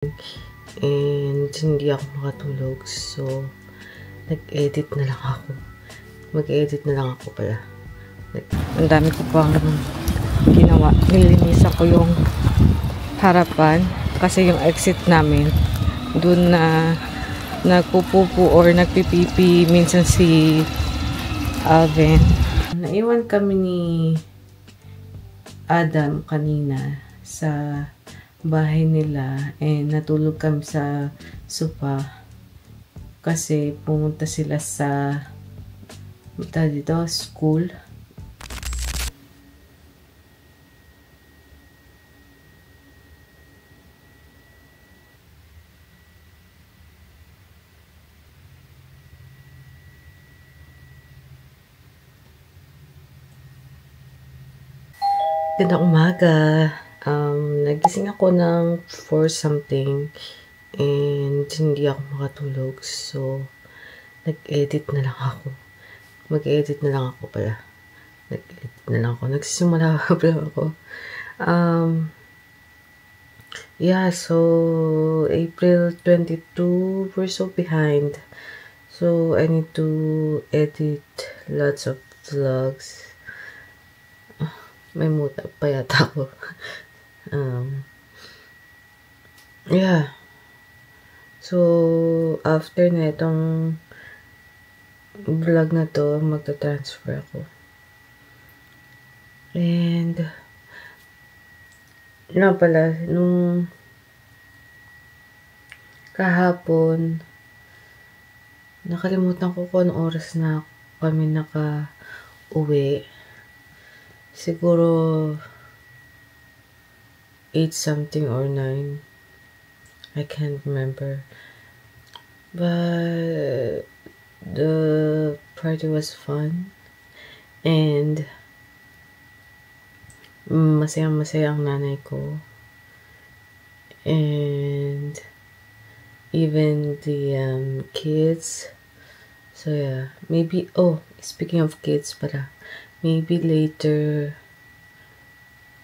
and hindi ako makatulog. So, nag-edit na lang ako. Mag-edit na lang ako pala. Ang dami ko pang ginawa. Nilinisan ko yung harapan kasi yung exit namin dun na nagpupupo or nagpipipi minsan si Alvin. Naiwan kami ni Adam kanina sa bahay nila and natulog kami sa sofa kasi pumunta sila sa dito, school. Gandang umaga. Nagising ako ng 4 something and hindi ako makatulog. So, nag-edit na lang ako. Mag-edit na lang ako pala. Nag-edit na lang ako. Nagsisimula pala ako. Yeah, so, April 22, we're so behind. So, I need to edit lots of vlogs. May muta pa yata ako. Yeah. So, after na itong vlog na to, magta-transfer ako. And, na pala, nung kahapon, nakalimutan ko kung anong oras na kami naka-uwi. Siguro 8 something or 9. I can't remember. But the party was fun. And masayang-masaya ang nanay ko. And even the kids. So yeah, maybe, speaking of kids pala, maybe later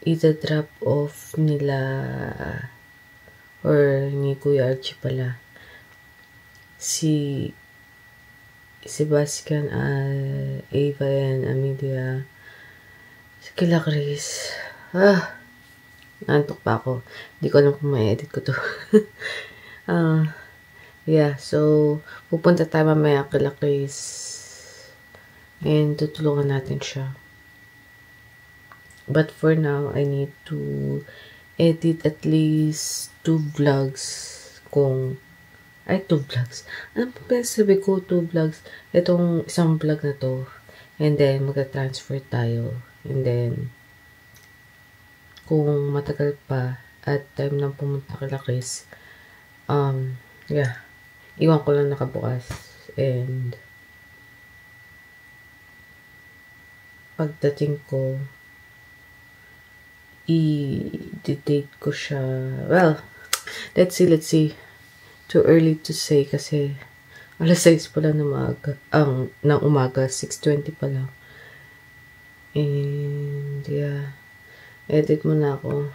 ida-drop off nila or ni Kuya Archie pala si Sebastian, Ava and Amelia sa kila Chris. Nantok pa ako. Hindi ko alam kung ma-edit ko to. Yeah, so pupunta tayo mamaya kila Chris and tutulungan natin siya. But for now, I need to edit at least 2 vlogs. 2 vlogs. Ano pa sabi ko? 2 vlogs. Itong isang vlog na to. And then, magta-transfer tayo. And then, kung matagal pa at time nang pumunta kila Chris, yeah. Iwan ko lang nakabukas. And, pagdating ko, i-date ko siya. Well, let's see. Too early to say kasi alas 6 pa lang ng umaga, 6:20 pa lang. And yeah, edit muna ako.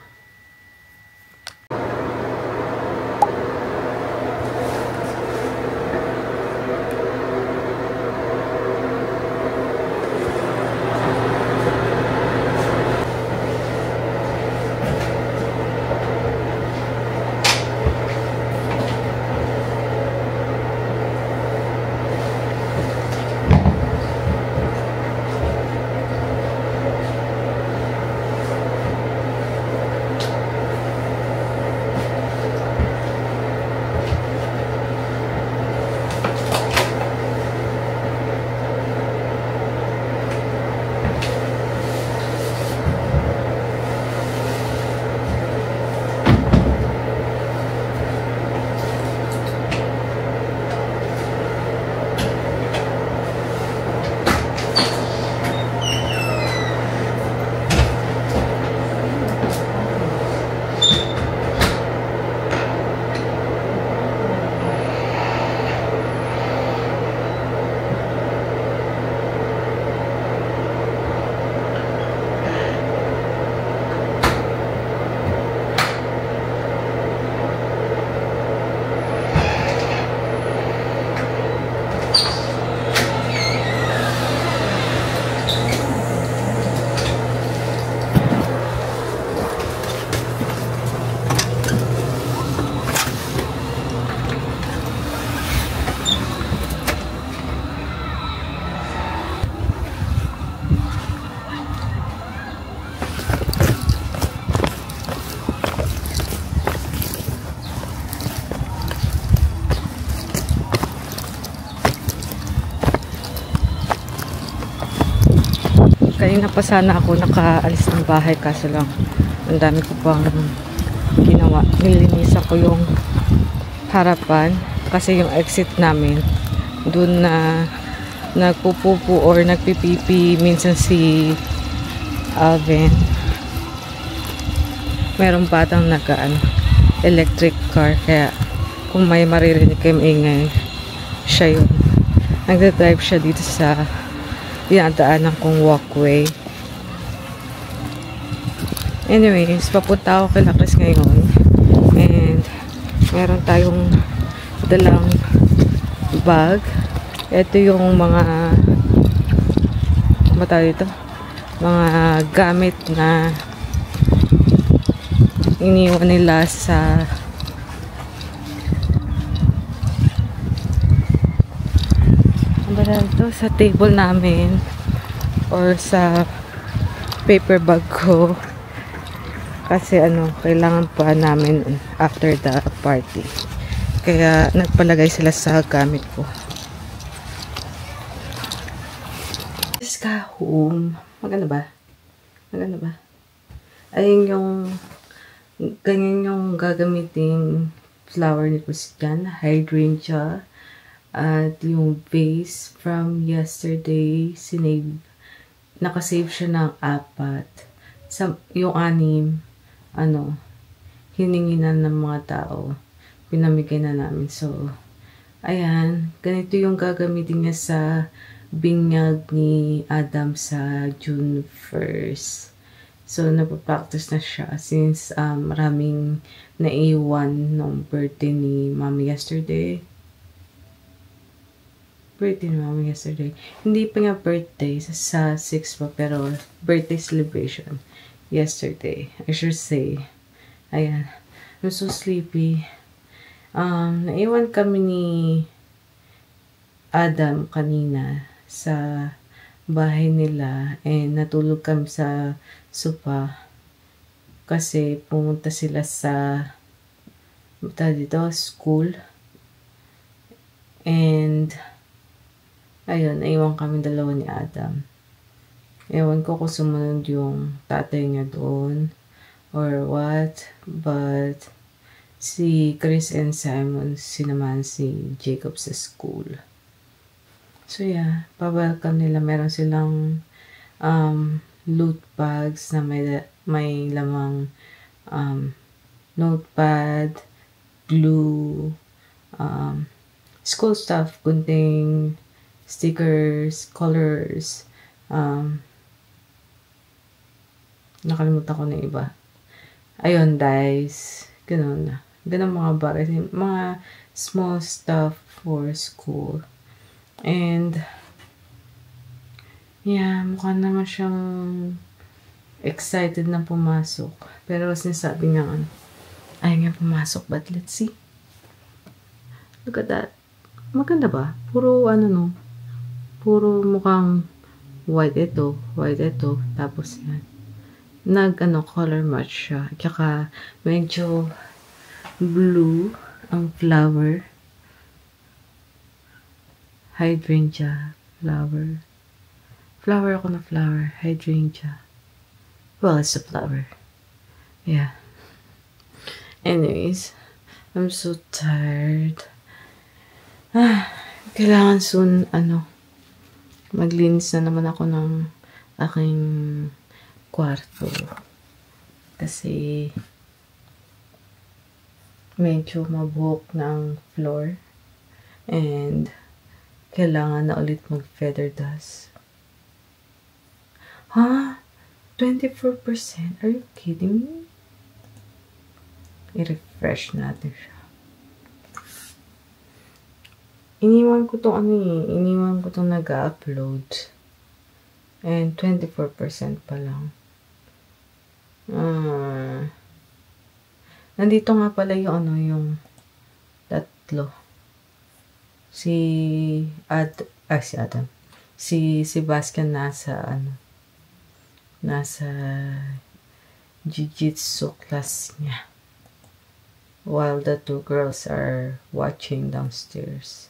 kanina pa sana ako nakaalis ng bahay, kaso lang ang dami ko pang ginawa. Nilinisan ko yung harapan kasi yung exit namin dun na nagpupupo or nagpipipi minsan si Alvin. Merong batang electric car, kaya kung may maririnig kayo ingay, siya yun. Nagdadrive siya dito sa dinadaanan kong walkway. Anyways, papunta ako kay Lakris ngayon. And meron tayong dalang bag. Ito yung mga dito? Mga gamit na iniwan nila sa sa table namin or sa paper bag ko, kasi kailangan pa namin after the party, kaya nagpalagay sila sa gamit ko. Just got home. Maganda ba? Ayun ganyan yung gagamitin flower ni Christian, hydrangea. At yung vase from yesterday, nakasave siya ng 4. Yung 6, hiningi na ng mga tao. Pinamigay na namin. So, ayan. Ganito yung gagamitin niya sa binyag ni Adam sa June 1st. So, napapractice na siya since maraming naiwan nung birthday ni Mami yesterday. Hindi pa nga birthday, sa 6 pa, pero birthday celebration yesterday, I should say. Ayan. I'm so sleepy. Naiwan kami ni Adam kanina sa bahay nila, and natulog kami sa sofa kasi pumunta sila sa school. And ayun, naiwan kami dalawa ni Adam. Ewan ko kung sumunod yung tatay niya doon or what, but si Chris and Simon sinamahan si Jacob sa school. So yeah, pa-welcome nila. Meron silang loot bags na may lamang notepad, glue, school stuff, kunting stickers, colors, nakalimutan ko na iba. Ayun, guys. Ganun mga bagay. Mga small stuff for school. And, yeah, mukha naman siyang excited na pumasok. Pero sinasabi niya, ayaw niya pumasok. But let's see. Look at that. Maganda ba? Puro puro mukhang white ito, tapos yan. Color match siya. Tsaka medyo blue ang flower. Hydrangea flower. Flower ako na flower. Hydrangea. Well, it's a flower. Yeah. Anyways, I'm so tired. Kailangan soon, maglinis na naman ako ng aking kwarto. Kasi medyo mabuhok ng floor. And kailangan na ulit mag-feather dust. 24%? Are you kidding me? I-refresh natin siya. Iniwan ko tong nag-upload. And 24% pa lang. Nandito nga pala yung tatlo. Si Adam. Si Sebastian nasa jiu-jitsu class niya. While the 2 girls are watching downstairs.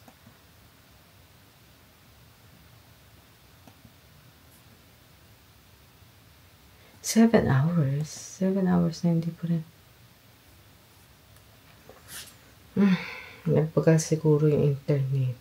7 hours. 7 hours na hindi pa rin. Nagpagal siguro yung internet.